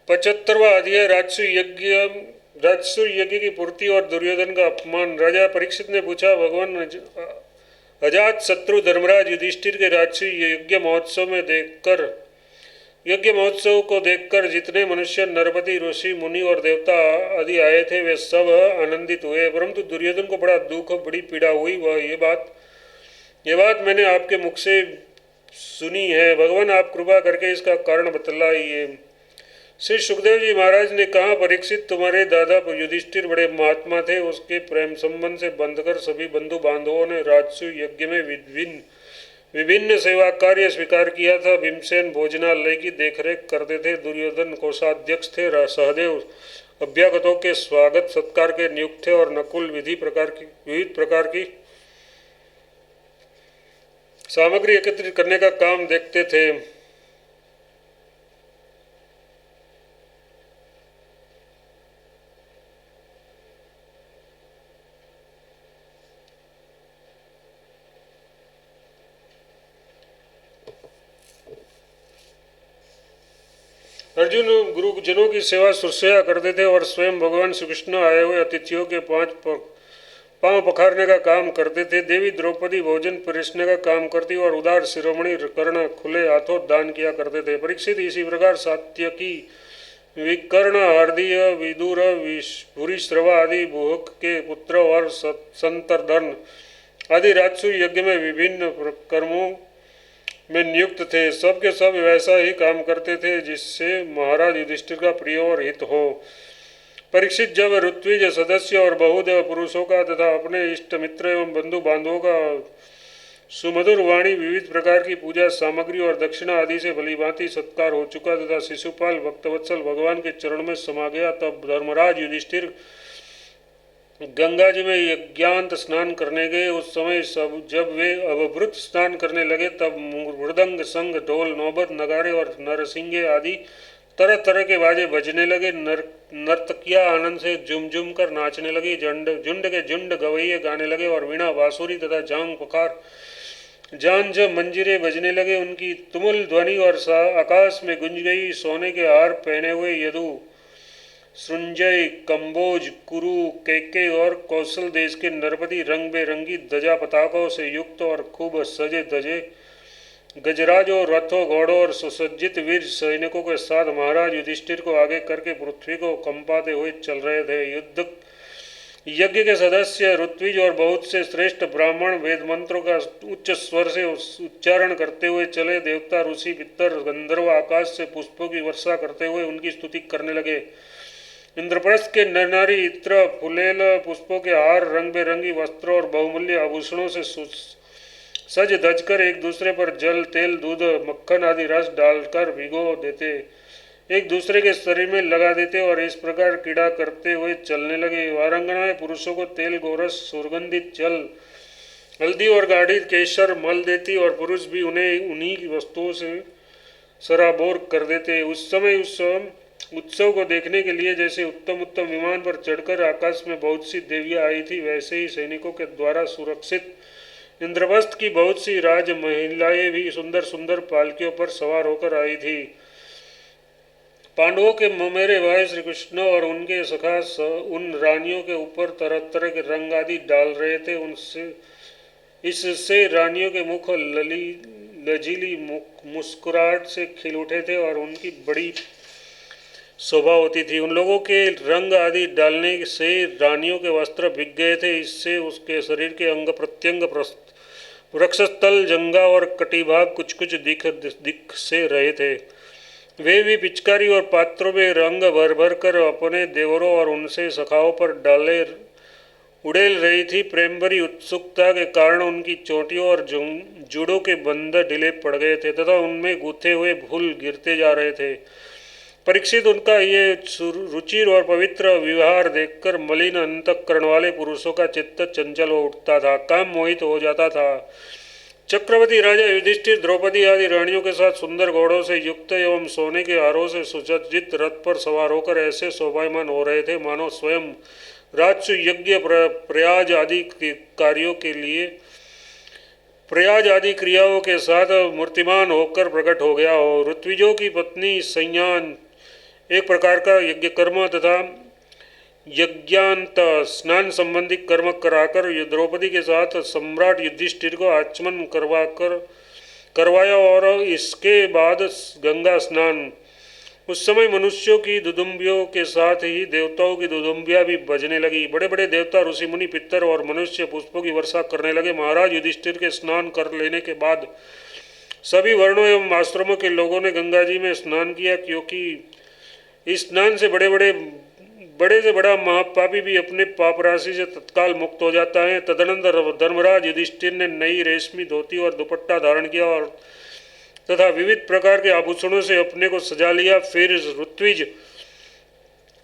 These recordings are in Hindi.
75वां अध्याय राजसूय यज्ञ की पूर्ति और दुर्योधन का अपमान। राजा परीक्षित ने पूछा, भगवान अजात शत्रु धर्मराज युधिष्ठिर के राजसूय यज्ञ महोत्सव को देखकर जितने मनुष्य, नरपति, ऋषि, मुनि और देवता आदि आए थे वे सब आनंदित हुए, परंतु दुर्योधन को बड़ा दुख, बड़ी पीड़ा हुई। वह ये बात मैंने आपके मुख से सुनी है। भगवान आप कृपा करके इसका कारण बतलाइए। श्री सुखदेव जी महाराज ने कहा, परीक्षित, तुम्हारे दादा युधिष्ठिर बड़े महात्मा थे। उसके प्रेम संबंध से बंधकर सभी बंधु बांधवों ने राजसूय यज्ञ में विभिन्न सेवा कार्य स्वीकार किया था। भीमसेन भोजनालय की देखरेख करते थे, दुर्योधन कोषाध्यक्ष थे, सहदेव अभ्यागतों के स्वागत सत्कार के नियुक्त थे और नकुल विविध प्रकार की सामग्री एकत्रित करने का काम देखते थे। अर्जुन गुरुजनों की सेवा शुश्रूषा करते थे और स्वयं भगवान श्री कृष्ण आए हुए अतिथियों के पांव पखारने का काम करते थे। देवी द्रौपदी भोजन परोसने का काम करती और उदार शिरोमणि कर्ण खुले हाथों दान किया करते थे। परीक्षित, इसी प्रकार सात्यकी, विकर्ण, हार्दिय, विदुर, भूरिश्रवा आदि भूहक के पुत्र और संतर्धन आदि राजसूय यज्ञ में विभिन्न कर्मों में नियुक्त थे। सब के सब वैसा ही काम करते थे जिससे महाराज युधिष्ठिर का प्रिय और हित हो। परीक्षित, जब ऋत्विज सदस्य और बहुदेव पुरुषों का तथा अपने इष्ट मित्र एवं बंधु बांधवों का सुमधुर वाणी, विविध प्रकार की पूजा सामग्री और दक्षिणा आदि से भलीभांति सत्कार हो चुका तथा शिशुपाल भक्तवत्सल भगवान के चरण में समा गया, तब धर्मराज युधिष्ठिर गंगा जी में यज्ञांत स्नान करने गए। उस समय जब वे अवभृत स्नान करने लगे, तब मृदंग, संग, ढोल, नौबत, नगारे और नरसिंगे आदि तरह तरह के बाजे बजने लगे। नर्तकियां आनंद से झुम कर नाचने लगी। झुंड के झुंड गवैये गाने लगे और वीणा, बांसुरी तथा जांग पखार, झांझ, मंजीरे बजने लगे। उनकी तुमुल ध्वनि और आकाश में गुंज गई। सोने के हार पहने हुए यदु, सृंजय, कंबोज, कुरु, कैके और कौशल देश के नरपति रंग बेरंगी ध्वजा पताकों से युक्त और खूब सजे धजे गजराजों, रथों, घोड़ों और सुसज्जित वीर सैनिकों के साथ महाराज युधिष्ठिर को आगे करके पृथ्वी को कंपाते हुए चल रहे थे। युद्ध यज्ञ के सदस्य ऋत्विज और बहुत से श्रेष्ठ ब्राह्मण वेद मंत्रों का उच्च स्वर से उच्चारण करते हुए चले। देवता, ऋषि, पितर, गंधर्व आकाश से पुष्पों की वर्षा करते हुए उनकी स्तुति करने लगे। इंद्रप्रस्थ के नर नारी इत्र, फुलेल, पुष्पों के हार, रंग बेरंगी वस्त्रों और बहुमूल्य आभूषणों से सज धज कर एक दूसरे पर जल, तेल, दूध, मक्खन आदि रस डालकर भिगो देते, एक दूसरे के शरीर में लगा देते और इस प्रकार क्रीड़ा करते हुए चलने लगे। वारंगनाएं पुरुषों को तेल, गोरस, सुगंधित जल, हल्दी और गाढ़ी केसर मल देती और पुरुष भी उन्हें उन्हीं की वस्तुओं से सराबोर कर देते। उस समय उस उत्सव को देखने के लिए जैसे उत्तम उत्तम विमान पर चढ़कर आकाश में बहुत सी देवियां आई थी, वैसे ही सैनिकों के द्वारा सुरक्षित इंद्रप्रस्थ की बहुत सी राज महिलाएं भी सुंदर सुंदर पालकियों पर सवार होकर आई थी। पांडवों के ममेरे भाई श्री कृष्ण और उनके सखा उन रानियों के ऊपर तरह तरह के रंग आदि डाल रहे थे। इससे रानियों के मुख लजीली मुस्कुराहट से खिल उठे थे और उनकी बड़ी शोभा होती थी। उन लोगों के रंग आदि डालने से रानियों के वस्त्र भीग गए थे। इससे उसके शरीर के अंग प्रत्यंग, वक्षस्थल, जंघा और कटिभाग कुछ कुछ दिख से रहे थे। वे भी पिचकारी और पात्रों में रंग भर भर कर अपने देवरों और उनसे सखाओं पर उड़ेल रही थी। प्रेम भरी उत्सुकता के कारण उनकी चोटियों और जूड़ों के बंध ढीले पड़ गए थे तथा उनमें गूथे हुए फूल गिरते जा रहे थे। परीक्षित, उनका ये रुचिर और पवित्र व्यवहार देखकर मलिन अंतःकरण वाले पुरुषों का चित्त चंचल हो उठता था, काम मोहित हो जाता था। चक्रवर्ती राजा युधिष्ठिर द्रौपदी आदि रानियों के साथ सुंदर घोड़ों से युक्त एवं सोने के हारों से सुसज्जित रथ पर सवार होकर ऐसे शोभायमान हो रहे थे मानो स्वयं राजसूय यज्ञ प्रयाज आदि कार्यों के लिए प्रयाज आदि क्रियाओं के साथ मूर्तिमान होकर प्रकट हो गया हो। ऋत्विजों की पत्नी संयान एक प्रकार का यज्ञ कर्म तथा यज्ञांत स्नान संबंधी कर्म कराकर द्रौपदी के साथ सम्राट युधिष्ठिर को आचमन करवाया और इसके बाद गंगा स्नान। उस समय मनुष्यों की दुदुम्बियों के साथ ही देवताओं की दुदुम्बियाँ भी बजने लगी। बड़े बड़े देवता, ऋषि मुनि, पितर और मनुष्य पुष्पों की वर्षा करने लगे। महाराज युधिष्ठिर के स्नान कर लेने के बाद सभी वर्णों एवं आश्रमों के लोगों ने गंगा जी में स्नान किया, क्योंकि इस स्नान से बड़े से बड़ा महापापी भी अपने पाप राशि से तत्काल मुक्त हो जाता है। तदनंतर धर्मराज युधिष्ठिर ने नई रेशमी धोती और दुपट्टा धारण किया और तथा विविध प्रकार के आभूषणों से अपने को सजा लिया। फिर ऋत्विज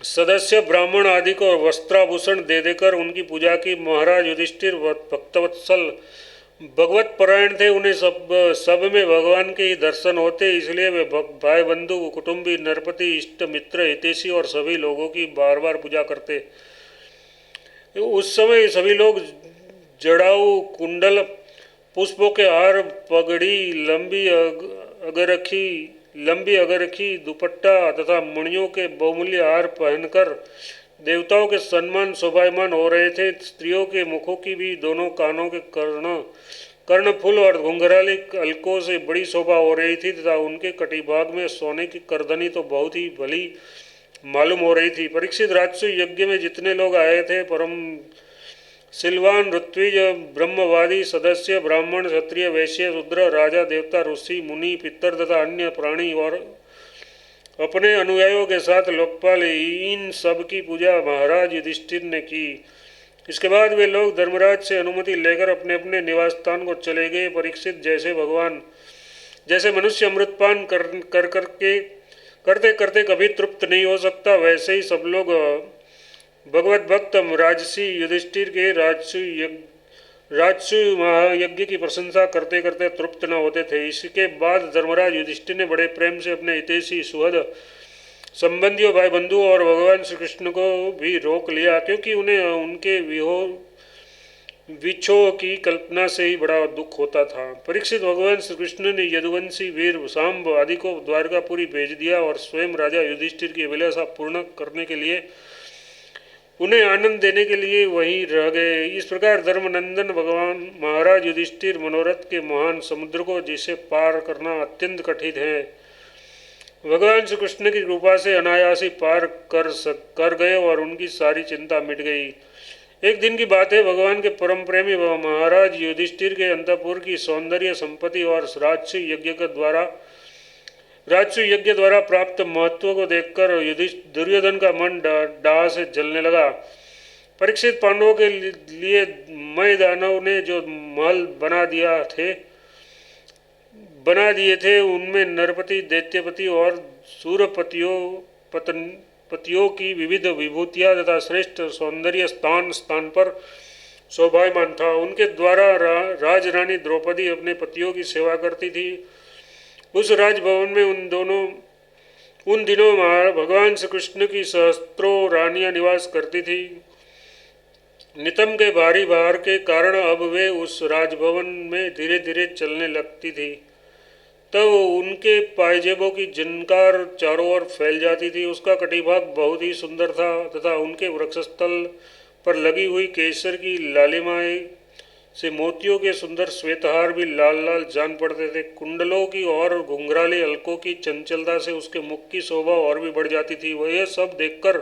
सदस्य ब्राह्मण आदि को वस्त्राभूषण दे देकर उनकी पूजा की। महाराज युधिष्ठिर भक्तवत्सल भगवत परायण थे। उन्हें सब में भगवान के ही दर्शन होते, इसलिए वे भाई बंधु, कुटुंबी, नरपति, इष्ट मित्र, हितैषी और सभी लोगों की बार बार पूजा करते। उस समय सभी लोग जड़ाऊ, कुंडल, पुष्पों के हार, पगड़ी, लंबी अगरखी, दुपट्टा तथा मणियों के बहुमूल्य हार पहनकर देवताओं के सम्मान शोभायमान हो रहे थे। स्त्रियों के मुखों की भी दोनों कानों के कर्णफूल और घुंघराले अलकों से बड़ी शोभा हो रही थी तथा उनके कटिभाग में सोने की करदनी तो बहुत ही भली मालूम हो रही थी। परीक्षित, राजसूय यज्ञ में जितने लोग आए थे, परम सिलवान, ऋत्विज, ब्रह्मवादी सदस्य, ब्राह्मण, क्षत्रिय, वैश्य, शूद्र, राजा, देवता, ऋषि, मुनि, पितर तथा अन्य प्राणी और अपने अनुयायियों के साथ लोकपाल, इन सब की पूजा महाराज युधिष्ठिर ने की। इसके बाद वे लोग धर्मराज से अनुमति लेकर अपने अपने निवास स्थान को चले गए। परीक्षित, जैसे मनुष्य अमृतपान करते करते कभी तृप्त नहीं हो सकता, वैसे ही सब लोग भगवत भक्त राजसी युधिष्ठिर के राजसूय महायज्ञ की प्रशंसा करते करते तृप्त न होते थे। इसके बाद धर्मराज युधिष्ठिर ने बड़े प्रेम से अपने हितैषी, सुहृद संबंधियों, भाई बंधु और भगवान श्री कृष्ण को भी रोक लिया, क्योंकि उन्हें उनके विछोह की कल्पना से ही बड़ा दुख होता था। परीक्षित, भगवान श्री कृष्ण ने यदुवंशी वीर सांब आदि को द्वारकापुरी भेज दिया और स्वयं राजा युधिष्ठिर की अभिलाषा पूर्ण करने के लिए, उन्हें आनंद देने के लिए वहीं रह गए। इस प्रकार धर्मनंदन भगवान महाराज युधिष्ठिर मनोरथ के महान समुद्र को, जिसे पार करना अत्यंत कठिन है, भगवान श्री कृष्ण की कृपा से अनायास ही पार कर गए और उनकी सारी चिंता मिट गई। एक दिन की बात है, भगवान के परम प्रेमी महाराज युधिष्ठिर के अंतपुर की सौंदर्य संपत्ति और राजसूय यज्ञ द्वारा प्राप्त महत्व को देखकर दुर्योधन का मन डाह से जलने लगा। परीक्षित, पांडवों के लिए मय दानव ने जो महल बना दिए थे, उनमें नरपति, दैत्यपति और सूरपतियों की विविध विभूतियां तथा श्रेष्ठ सौंदर्य स्थान पर शोभायमान था। उनके द्वारा राजरानी द्रौपदी अपने पतियों की सेवा करती थी। उस राजभवन में उन दिनों भगवान श्री कृष्ण की सहस्त्रों रानियां निवास करती थी। नितंब के भारी भार के कारण अब वे उस राजभवन में धीरे धीरे चलने लगती थी। तब उनके पायजेबों की झनकार चारों ओर फैल जाती थी। उसका कटिभाग बहुत ही सुंदर था तथा उनके वक्षस्थल पर लगी हुई केसर की लालिमाएं से मोतियों के सुंदर श्वेतहार भी लाल लाल जान पड़ते थे। कुंडलों की और घुंघराले अलकों की चंचलता से उसके मुख की शोभा और भी बढ़ जाती थी। वह यह सब देखकर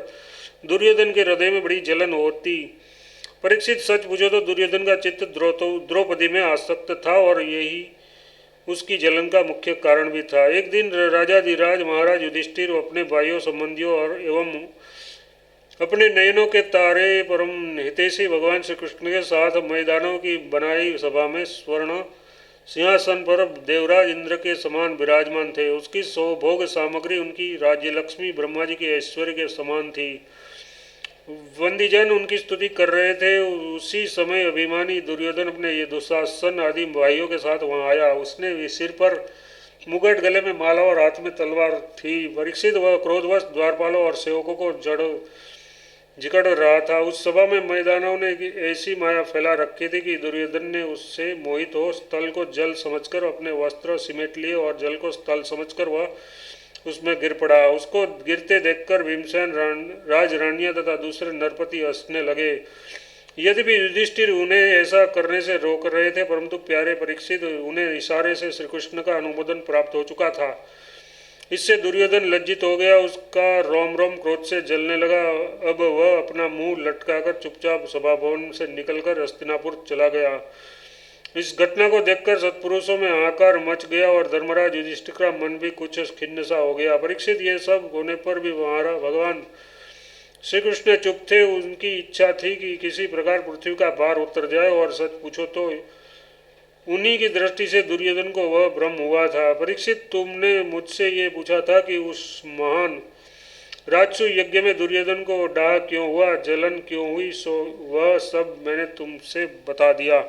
दुर्योधन के हृदय में बड़ी जलन होती। परीक्षित, सच पूछो तो दुर्योधन का चित्त द्रौपदी में आसक्त था और यही उसकी जलन का मुख्य कारण भी था। एक दिन राजाधिराज महाराज युधिष्ठिर अपने भाइयों, संबंधियों और एवं अपने नयनों के तारे परम हितैषी भगवान श्री कृष्ण के साथ मैदानों की बनाई सभा में स्वर्ण सिंहासन पर देवराज इंद्र के समान विराजमान थे। उसकी भोग सामग्री उनकी राज्य लक्ष्मी ब्रह्मा जी के ऐश्वर्य के समान थी। वंदीजन उनकी स्तुति कर रहे थे। उसी समय अभिमानी दुर्योधन अपने ये दुशासन आदि भाइयों के साथ वहां आया। उसने सिर पर मुकुट, गले में माला और हाथ में तलवार थी। परीक्षित, वह क्रोधवश द्वारपालों और सेवकों को जिकड़ रहा था। उस सभा में मैदानों ने ऐसी माया फैला रखी थी कि दुर्योधन ने उससे मोहित हो स्थल को जल समझकर अपने वस्त्र सिमेट लिए और जल को स्थल समझकर वह उसमें गिर पड़ा। उसको गिरते देखकर भीमसेन राजरानियां तथा दूसरे नरपति हंसने लगे। यद्यपि युधिष्ठिर उन्हें ऐसा करने से रोक रहे थे, परंतु प्यारे परीक्षित, उन्हें इशारे से श्री कृष्ण का अनुमोदन प्राप्त हो चुका था। इससे दुर्योधन लज्जित हो गया, उसका रोम रोम क्रोध से जलने लगा। अब वह अपना मुंह लटकाकर चुपचाप सभा भवन से निकलकर हस्तिनापुर चला गया। इस घटना को देखकर सत्पुरुषों में हाहाकार मच गया और धर्मराज युधिष्ठिर का मन भी कुछ खिन्न सा हो गया। परीक्षित ये सब होने पर भी हमारा भगवान श्री कृष्ण चुप थे। उनकी इच्छा थी कि किसी प्रकार पृथ्वी का भार उतर जाए, और सच पूछो तो उन्हीं की दृष्टि से दुर्योधन को वह भ्रम हुआ था। परीक्षित, तुमने मुझसे ये पूछा था कि उस महान राजसु यज्ञ में दुर्योधन को डाह क्यों हुआ, जलन क्यों हुई, सो वह सब मैंने तुमसे बता दिया।